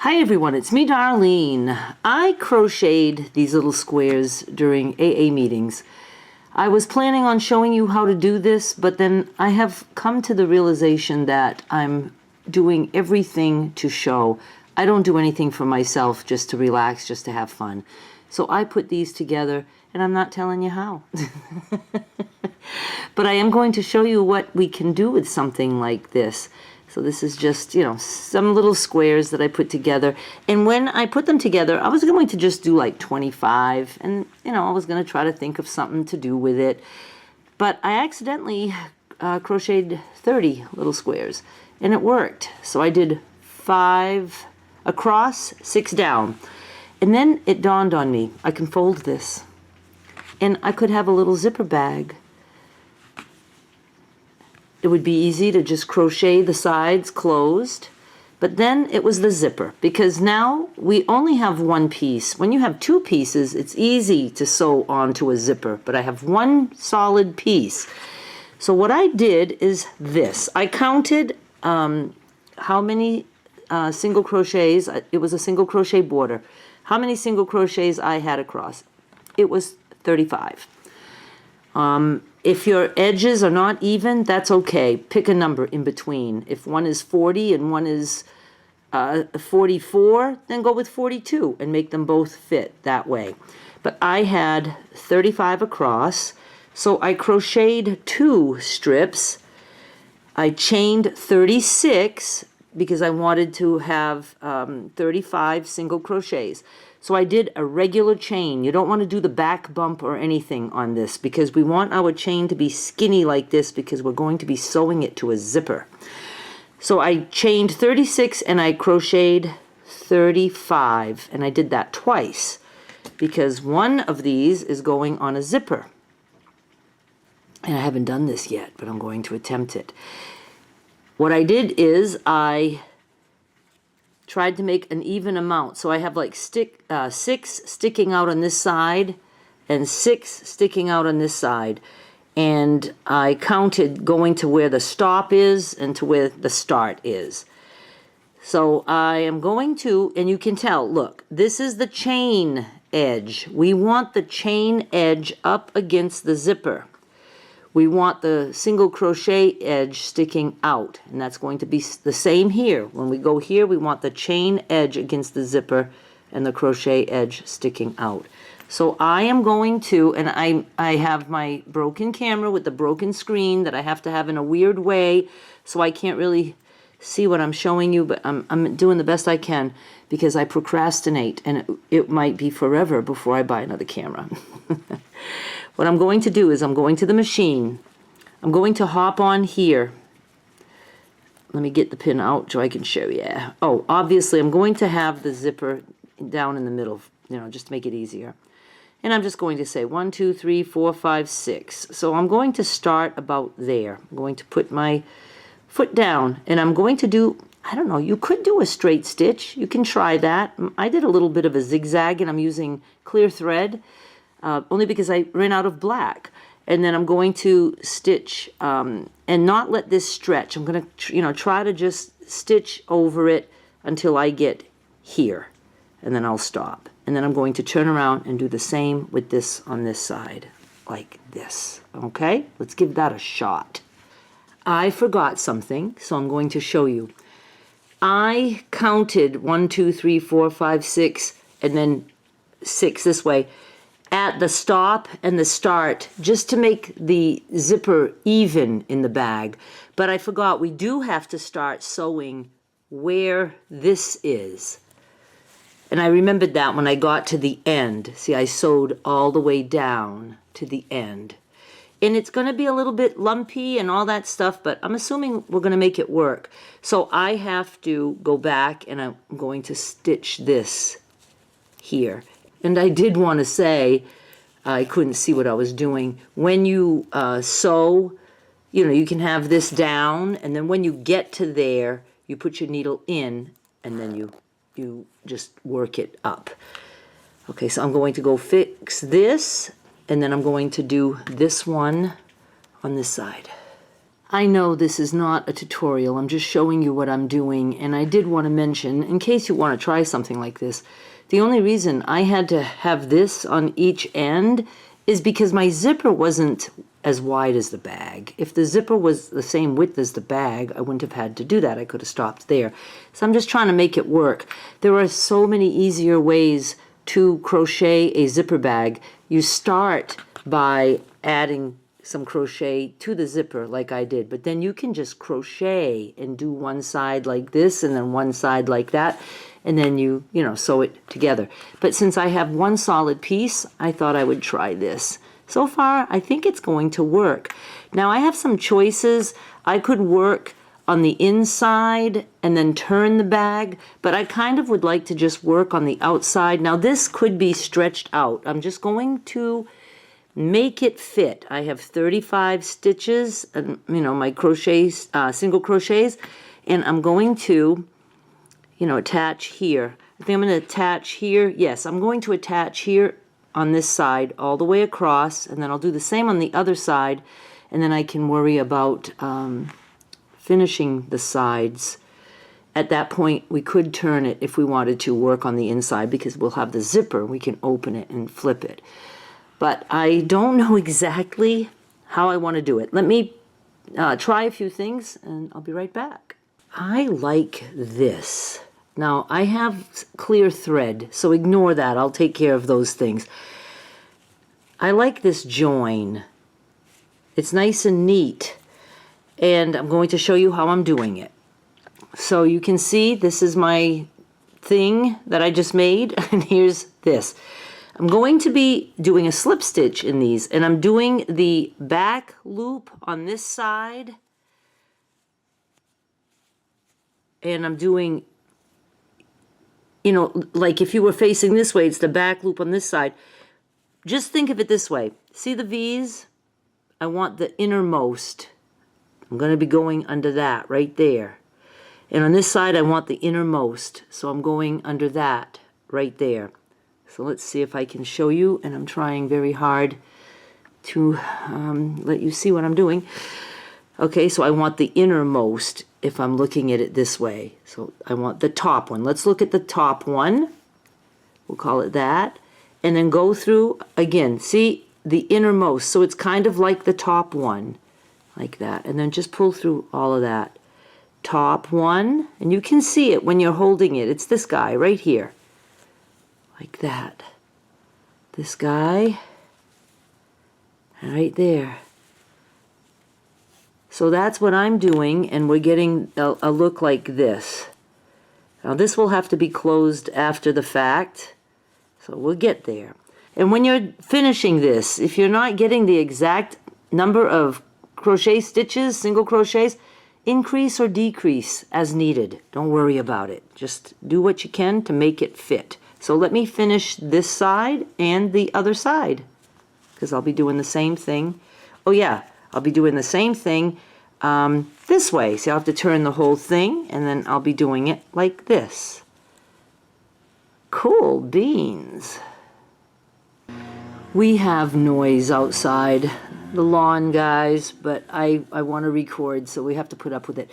Hi everyone, it's me Darlene. I crocheted these little squares during AA meetings. I was planning on showing you how to do this, but then I have come to the realization that I'm doing everything to show. I don't do anything for myself just to relax, just to have fun. So I put these together and I'm not telling you how. But I am going to show you what we can do with something like this. So this is just, some little squares that I put together. And when I put them together, I was going to just do like 25. And, I was going to try to think of something to do with it. But I accidentally crocheted 30 little squares. And it worked. So I did 5 across, 6 down. And then it dawned on me, I can fold this. And I could have a little zipper bag. It would be easy to just crochet the sides closed, but then it was the zipper, because now we only have one piece. When you have 2 pieces, it's easy to sew onto a zipper, but I have one solid piece. So what I did is this. I counted how many single crochets. It was a single crochet border. How many single crochets I had across? It was 35. If your edges are not even, that's okay. Pick a number in between. If one is 40 and one is 44, then go with 42 and make them both fit that way. But I had 35 across, so I crocheted 2 strips. I chained 36 because I wanted to have 35 single crochets. So I did a regular chain. You don't want to do the back bump or anything on this, because we want our chain to be skinny like this, because we're going to be sewing it to a zipper. So I chained 36 and I crocheted 35, and I did that twice because one of these is going on a zipper. And I haven't done this yet, but I'm going to attempt it. What I did is I tried to make an even amount. So I have like 6 sticking out on this side and 6 sticking out on this side. And I counted going to where the stop is and to where the start is. So I am going to, and you can tell, look, this is the chain edge. We want the chain edge up against the zipper. We want the single crochet edge sticking out, and that's going to be the same here. When we go here, we want the chain edge against the zipper and the crochet edge sticking out. So I am going to, and I have my broken camera with the broken screen that I have to have in a weird way, so I can't really see what I'm showing you, but I'm doing the best I can because I procrastinate, and it might be forever before I buy another camera. What I'm going to do is I'm going to the machine. I'm going to hop on here. Let me get the pin out so I can show you. Oh, obviously I'm going to have the zipper down in the middle, just to make it easier. And I'm just going to say 1, 2, 3, 4, 5, 6. So I'm going to start about there. I'm going to put my foot down, and I'm going to do, I don't know, you could do a straight stitch. You can try that. I did a little bit of a zigzag, and I'm using clear thread. Only because I ran out of black. And then I'm going to stitch and not let this stretch. I'm going to try to just stitch over it until I get here, and then I'll stop. And then I'm going to turn around and do the same with this on this side, like this. Okay, let's give that a shot. I forgot something, so I'm going to show you. I counted 1, 2, 3, 4, 5, 6, and then 6 this way at the stop and the start, just to make the zipper even in the bag. But I forgot, we do have to start sewing where this is. And I remembered that when I got to the end. See, I sewed all the way down to the end. And it's going to be a little bit lumpy and all that stuff, but I'm assuming we're going to make it work. So I have to go back, and I'm going to stitch this here. And I did want to say, I couldn't see what I was doing. When you sew, you can have this down, and then when you get to there, you put your needle in, and then you just work it up. Okay, so I'm going to go fix this, and then I'm going to do this one on this side. I know this is not a tutorial, I'm just showing you what I'm doing, and I did want to mention, in case you want to try something like this, the only reason I had to have this on each end is because my zipper wasn't as wide as the bag. If the zipper was the same width as the bag, I wouldn't have had to do that. I could have stopped there. So I'm just trying to make it work. There are so many easier ways to crochet a zipper bag. You start by adding some crochet to the zipper like I did, but then you can just crochet and do one side like this and then one side like that, and then you sew it together. But since I have one solid piece, I thought I would try this. So far, I think it's going to work. Now I have some choices. I could work on the inside and then turn the bag, but I kind of would like to just work on the outside. Now this could be stretched out. I'm just going to make it fit. I have 35 stitches and my crochets, single crochets, and I'm going to attach here. I think I'm going to attach here. Yes, I'm going to attach here on this side all the way across, and then I'll do the same on the other side, and then I can worry about finishing the sides. At that point, we could turn it if we wanted to work on the inside, because we'll have the zipper. We can open it and flip it. But I don't know exactly how I want to do it. Let me try a few things, and I'll be right back. I like this. Now, I have clear thread, so ignore that. I'll take care of those things. I like this join. It's nice and neat, and I'm going to show you how I'm doing it. So you can see this is my thing that I just made, and here's this. I'm going to be doing a slip stitch in these, and I'm doing the back loop on this side, and I'm doing, like if you were facing this way, it's the back loop on this side. Just think of it this way. See the V's? I want the innermost. I'm going to be going under that right there. And on this side, I want the innermost, so I'm going under that right there. So let's see if I can show you, and I'm trying very hard to let you see what I'm doing. Okay, so I want the innermost if I'm looking at it this way. So I want the top one. Let's look at the top one. We'll call it that. And then go through again. See, the innermost. So it's kind of like the top one, like that. And then just pull through all of that. Top one, and you can see it when you're holding it. It's this guy right here. Like that. This guy, right there. So that's what I'm doing, and we're getting a look like this. Now this will have to be closed after the fact, so we'll get there. And when you're finishing this, if you're not getting the exact number of crochet stitches, single crochets, increase or decrease as needed. Don't worry about it. Just do what you can to make it fit. So let me finish this side and the other side, because I'll be doing the same thing. Oh yeah, I'll be doing the same thing this way. So I'll have to turn the whole thing, and then I'll be doing it like this. Cool beans. We have noise outside the lawn, guys, but I want to record, so we have to put up with it.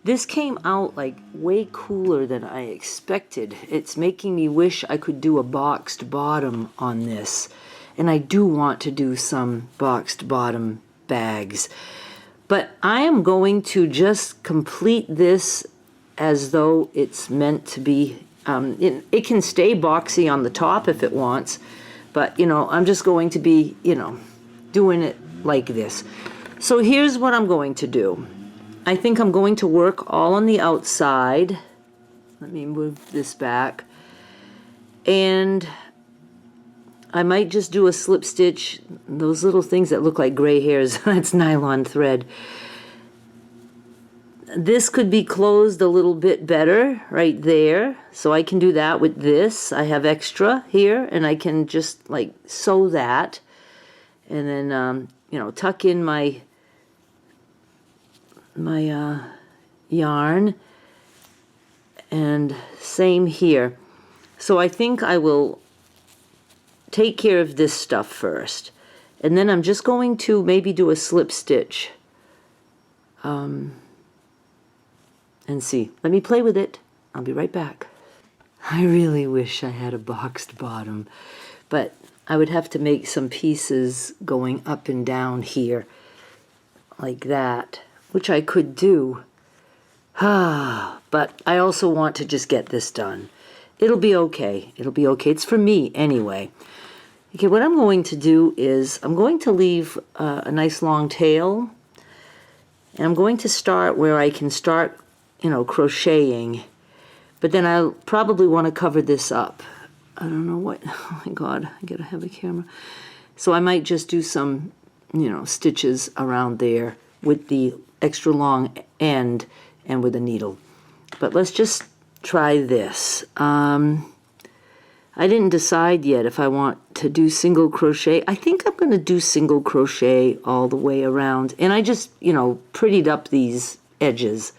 This came out like way cooler than I expected. It's making me wish I could do a boxed bottom on this. And I do want to do some boxed bottom bags. But I am going to just complete this as though it's meant to be. It can stay boxy on the top if it wants, but I'm just going to be, doing it like this. So here's what I'm going to do. I think I'm going to work all on the outside. Let me move this back. And I might just do a slip stitch, those little things that look like gray hairs. That's nylon thread. This could be closed a little bit better right there. So I can do that with this. I have extra here, and I can just like sew that. And then, tuck in my yarn, and same here. So I think I will take care of this stuff first, and then I'm just going to maybe do a slip stitch and see. Let me play with it. I'll be right back. I really wish I had a boxed bottom, but I would have to make some pieces going up and down here like that, which I could do. But I also want to just get this done. It'll be okay. It'll be okay. It's for me anyway. Okay, what I'm going to do is I'm going to leave a nice long tail, and I'm going to start where I can start, crocheting. But then I'll probably want to cover this up. I don't know what, oh my God, I gotta have a camera. So I might just do some, stitches around there with the extra long end and with a needle. But let's just try this. I didn't decide yet if I want to do single crochet. I think I'm going to do single crochet all the way around. And I just, prettied up these edges.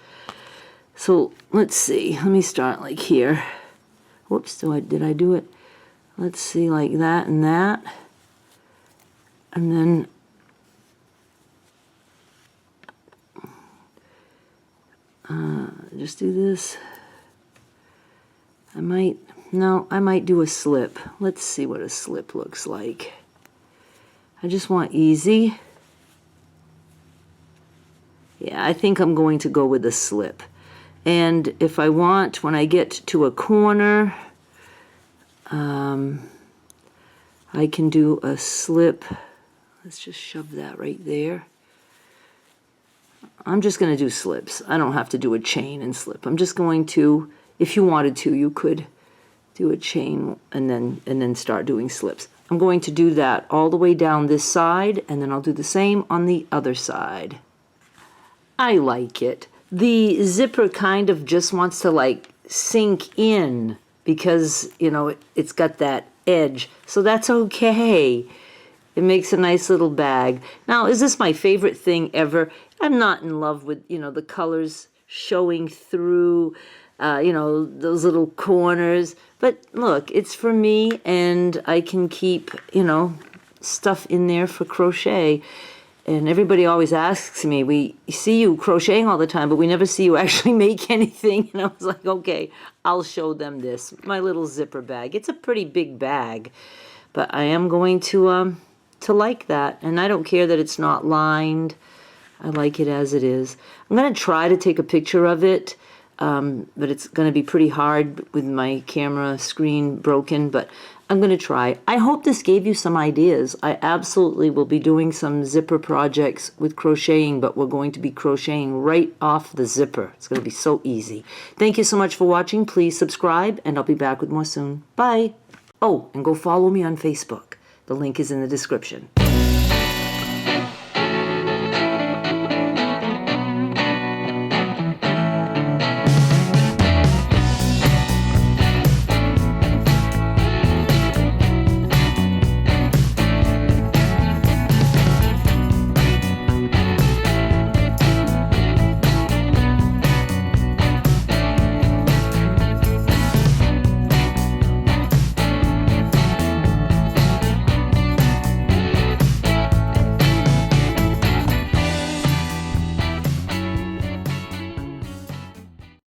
So let's see. Let me start like here. Whoops, did I do it? Let's see, like that and that. And then just do this. I might do a slip. Let's see what a slip looks like. I just want easy. Yeah, I think I'm going to go with a slip. And if I want, when I get to a corner, I can do a slip. Let's just shove that right there. I'm just going to do slips. I don't have to do a chain and slip. I'm just going to, if you wanted to, you could do a chain and then start doing slips. I'm going to do that all the way down this side, and then I'll do the same on the other side. I like it. The zipper kind of just wants to sink in because, it's got that edge. So that's okay. It makes a nice little bag. Now, is this my favorite thing ever? I'm not in love with, the colors showing through, those little corners. But look, it's for me, and I can keep, stuff in there for crochet. And everybody always asks me, we see you crocheting all the time, but we never see you actually make anything. And I was like, okay, I'll show them this, my little zipper bag. It's a pretty big bag, but I am going to like that. And I don't care that it's not lined. I like it as it is. I'm going to try to take a picture of it, but it's going to be pretty hard with my camera screen broken, but I'm going to try. I hope this gave you some ideas. I absolutely will be doing some zipper projects with crocheting, but we're going to be crocheting right off the zipper. It's going to be so easy. Thank you so much for watching. Please subscribe, and I'll be back with more soon. Bye. Oh, and go follow me on Facebook. The link is in the description.